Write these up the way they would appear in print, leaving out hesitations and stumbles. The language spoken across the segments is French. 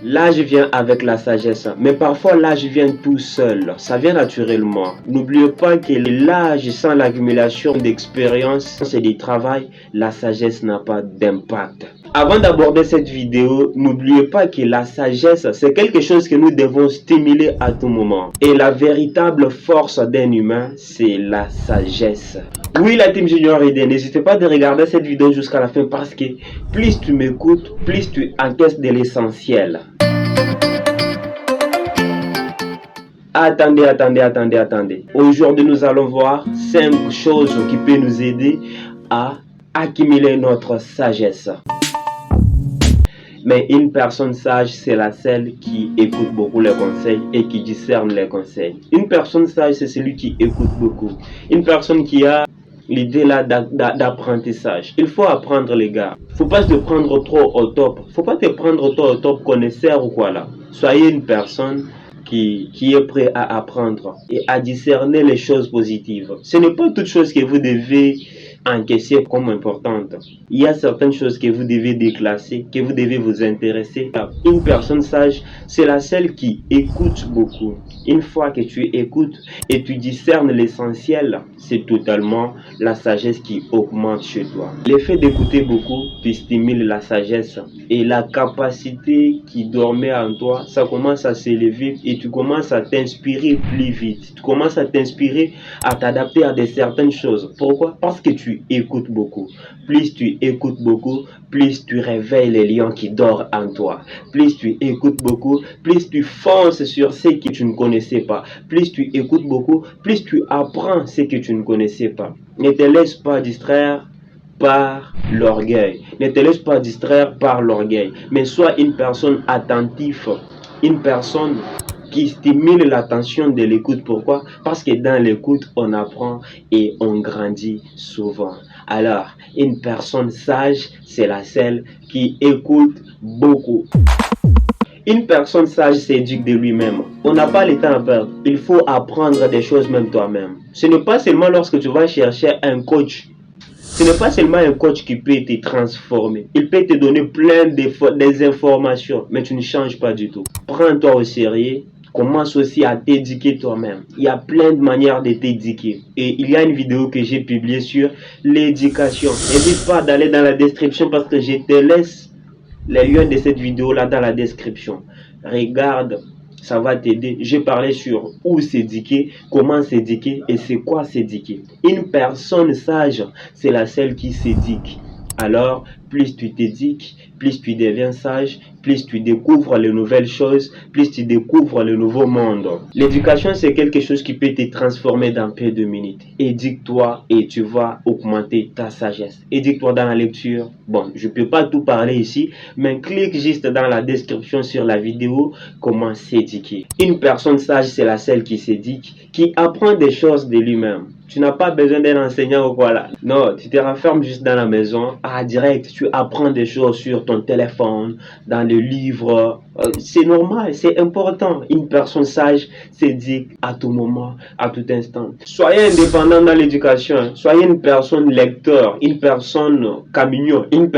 L'âge vient avec la sagesse, mais parfois l'âge vient tout seul, ça vient naturellement. N'oubliez pas que l'âge sans l'accumulation d'expérience et de travail, la sagesse n'a pas d'impact. Avant d'aborder cette vidéo, n'oubliez pas que la sagesse, c'est quelque chose que nous devons stimuler à tout moment. Et la véritable force d'un humain, c'est la sagesse. Oui, la team Junior ID, n'hésitez pas de regarder cette vidéo jusqu'à la fin parce que plus tu m'écoutes, plus tu encaisses de l'essentiel. Attendez. Aujourd'hui, nous allons voir 5 choses qui peuvent nous aider à accumuler notre sagesse. Mais une personne sage, c'est celle qui écoute beaucoup les conseils et qui discerne les conseils. Une personne sage, c'est celui qui écoute beaucoup. Une personne qui a l'idée là d'apprentissage. Il faut apprendre, les gars. Faut pas te prendre trop au top. Faut pas te prendre trop au top connaisseur ou quoi là. Soyez une personne qui est prêt à apprendre et à discerner les choses positives. Ce n'est pas toute chose que vous devez encaisser comme importante. Il y a certaines choses que vous devez déclasser, que vous devez vous intéresser. Une personne sage, c'est celle qui écoute beaucoup. Une fois que tu écoutes et tu discernes l'essentiel, c'est totalement la sagesse qui augmente chez toi. L'effet d'écouter beaucoup te stimule la sagesse et la capacité qui dormait en toi, ça commence à s'élever et tu commences à t'inspirer plus vite. Tu commences à t'inspirer, à t'adapter à certaines choses. Pourquoi? Parce que tu écoutes beaucoup. Plus tu écoutes beaucoup, plus tu réveilles les lions qui dorment en toi. Plus tu écoutes beaucoup, plus tu fonces sur ce que tu ne connaissais pas. Plus tu écoutes beaucoup, plus tu apprends ce que tu ne connaissais pas. Ne te laisse pas distraire par l'orgueil. Ne te laisse pas distraire par l'orgueil. Mais sois une personne attentive, une personne qui stimule l'attention de l'écoute. Pourquoi? Parce que dans l'écoute, on apprend et on grandit souvent. Alors, une personne sage, c'est celle qui écoute beaucoup. Une personne sage s'éduque de lui-même. On n'a pas le temps à perdre. Il faut apprendre des choses même toi-même. Ce n'est pas seulement lorsque tu vas chercher un coach. Ce n'est pas seulement un coach qui peut te transformer. Il peut te donner plein des informations, mais tu ne changes pas du tout. Prends-toi au sérieux. Commence aussi à t'éduquer toi-même. Il y a plein de manières de t'éduquer. Et il y a une vidéo que j'ai publiée sur l'éducation. N'hésite pas d'aller dans la description parce que je te laisse les liens de cette vidéo là dans la description. Regarde, ça va t'aider. J'ai parlé sur où s'éduquer, comment s'éduquer et c'est quoi s'éduquer. Une personne sage, c'est celle qui s'éduque. Alors, plus tu t'éduques, plus tu deviens sage, plus tu découvres les nouvelles choses, plus tu découvres le nouveau monde. L'éducation, c'est quelque chose qui peut te transformer dans peu de minutes. Éduque-toi et tu vas augmenter ta sagesse. Éduque-toi dans la lecture. Bon, je ne peux pas tout parler ici, mais clique juste dans la description sur la vidéo comment s'éduquer. Une personne sage, c'est celle qui s'éduque, qui apprend des choses de lui-même. Tu n'as pas besoin d'un enseignant ou quoi là. Non, tu te renfermes juste dans la maison. Direct, tu apprends des choses sur ton téléphone, dans le livre. C'est normal, c'est important. Une personne sage s'éduque à tout moment, à tout instant. Soyez indépendant dans l'éducation. Soyez une personne lecteur, une personne camion, une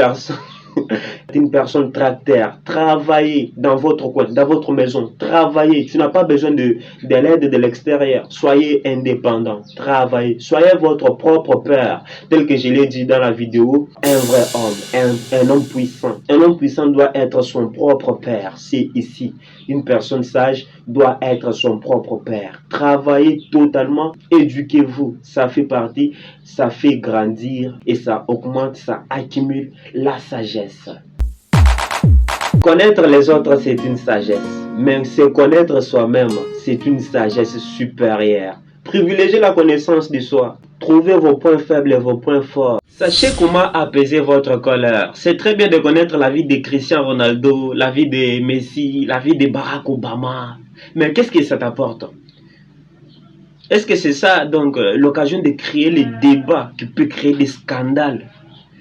personne tracteur. Travaillez dans votre coin, dans votre maison. Travaillez. Tu n'as pas besoin de l'aide de l'extérieur. Soyez indépendant. Travaillez. Soyez votre propre père. Tel que je l'ai dit dans la vidéo, un vrai homme, un homme puissant. Un homme puissant doit être son propre père. C'est ici. Une personne sage doit être son propre père. Travaillez totalement. Éduquez-vous. Ça fait partie, ça fait grandir et ça augmente, ça accumule la sagesse. Connaître les autres, c'est une sagesse. Mais se connaître soi-même, c'est une sagesse supérieure. Privilégiez la connaissance de soi. Trouvez vos points faibles et vos points forts. Sachez comment apaiser votre colère. C'est très bien de connaître la vie de Cristiano Ronaldo, la vie de Messi, la vie de Barack Obama. Mais qu'est-ce que ça t'apporte? Est-ce que c'est ça donc l'occasion de créer les débats qui peut créer des scandales?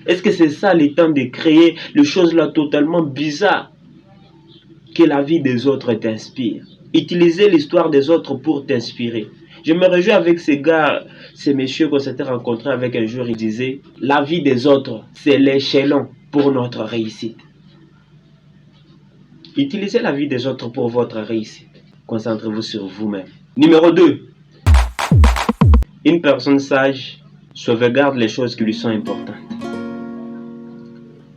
Est-ce que c'est ça le temps de créer les choses là totalement bizarres que la vie des autres t'inspire? Utiliser l'histoire des autres pour t'inspirer. Je me réjouis avec ces gars, ces messieurs qu'on s'était rencontrés avec un jour. Ils disaient, la vie des autres, c'est l'échelon pour notre réussite. Utilisez la vie des autres pour votre réussite. Concentrez-vous sur vous-même. Numéro 2. Une personne sage sauvegarde les choses qui lui sont importantes.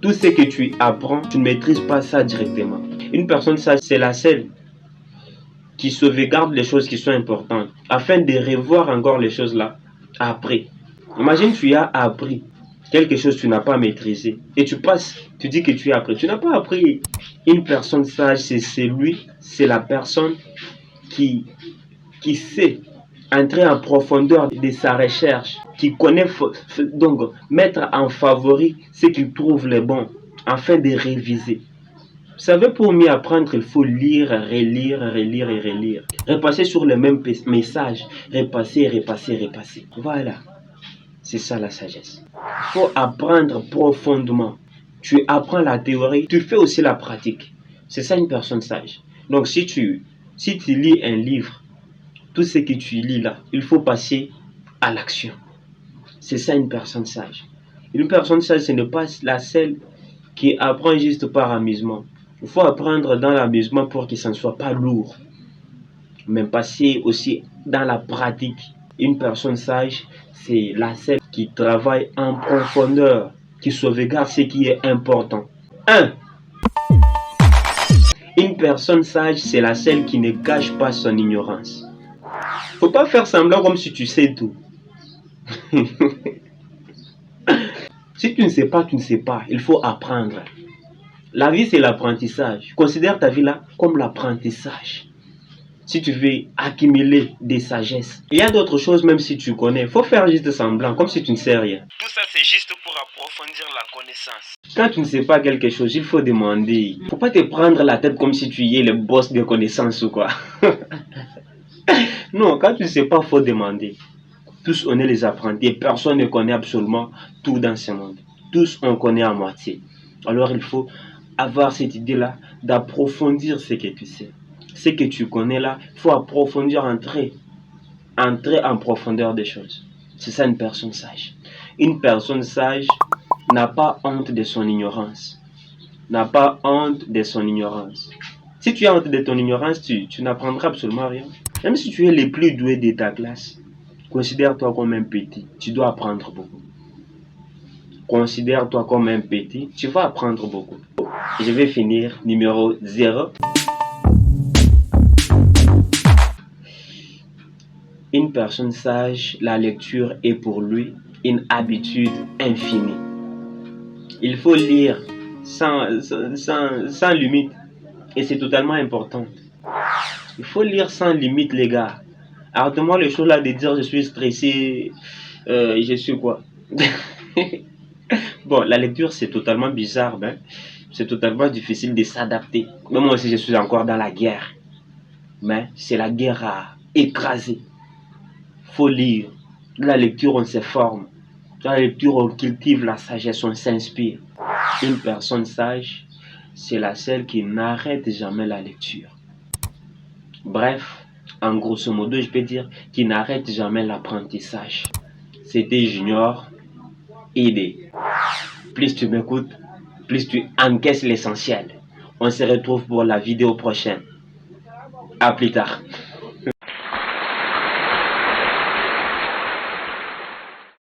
Tout ce que tu apprends, tu ne maîtrises pas ça directement. Une personne sage, c'est la seule qui sauvegarde les choses qui sont importantes afin de revoir encore les choses là après. Imagine, tu as appris quelque chose que tu n'as pas maîtrisé et tu passes, tu dis que tu as appris. Tu n'as pas appris. Une personne sage, c'est la personne qui sait entrer en profondeur de sa recherche, qui connaît donc mettre en favori ce qu'il trouve les bons afin de réviser. Vous savez, pour mieux apprendre, il faut lire, relire, relire et relire. Repasser sur le même message. Repasser, repasser, repasser. Voilà. C'est ça la sagesse. Il faut apprendre profondément. Tu apprends la théorie, tu fais aussi la pratique. C'est ça une personne sage. Donc si tu lis un livre, tout ce que tu lis là, il faut passer à l'action. C'est ça une personne sage. Une personne sage, ce n'est pas la seule qui apprend juste par amusement. Il faut apprendre dans l'amusement pour que ça ne soit pas lourd. Mais passer aussi dans la pratique. Une personne sage, c'est la seule qui travaille en profondeur, qui sauvegarde ce qui est important. 1. Une personne sage, c'est la seule qui ne cache pas son ignorance. Faut pas faire semblant comme si tu sais tout. Si tu ne sais pas, tu ne sais pas. Il faut apprendre. La vie, c'est l'apprentissage. Considère ta vie là comme l'apprentissage. Si tu veux accumuler des sagesses. Il y a d'autres choses, même si tu connais. Il faut faire juste semblant, comme si tu ne sais rien. Tout ça, c'est juste pour approfondir la connaissance. Quand tu ne sais pas quelque chose, il faut demander. Il ne faut pas te prendre la tête comme si tu y es le boss de connaissances ou quoi. Non, quand tu ne sais pas, il faut demander. Tous, on est les apprentis. Personne ne connaît absolument tout dans ce monde. Tous, on connaît à moitié. Alors, il faut avoir cette idée-là d'approfondir ce que tu sais. Ce que tu connais là, il faut approfondir, entrer en profondeur des choses. C'est ça une personne sage. Une personne sage n'a pas honte de son ignorance. N'a pas honte de son ignorance. Si tu as honte de ton ignorance, tu n'apprendras absolument rien. Même si tu es le plus doué de ta classe, considère-toi comme un petit. Tu dois apprendre beaucoup. Considère-toi comme un petit. Tu vas apprendre beaucoup. Je vais finir numéro 0. Une personne sage, la lecture est pour lui une habitude infinie. Il faut lire sans limite. Et c'est totalement important. Il faut lire sans limite, les gars. Arrête-moi les choses là de dire je suis stressé, je suis quoi. Bon, la lecture c'est totalement bizarre, hein? C'est totalement difficile de s'adapter. Mais moi aussi je suis encore dans la guerre. Mais c'est la guerre à écraser. Faut lire. La lecture on se forme. Dans la lecture on cultive la sagesse, on s'inspire. Une personne sage, c'est la seule qui n'arrête jamais la lecture. Bref, en grosso modo, je peux dire qui n'arrête jamais l'apprentissage. C'était Junior ID. Plus tu m'écoutes, plus tu encaisses l'essentiel. On se retrouve pour la vidéo prochaine. À plus tard.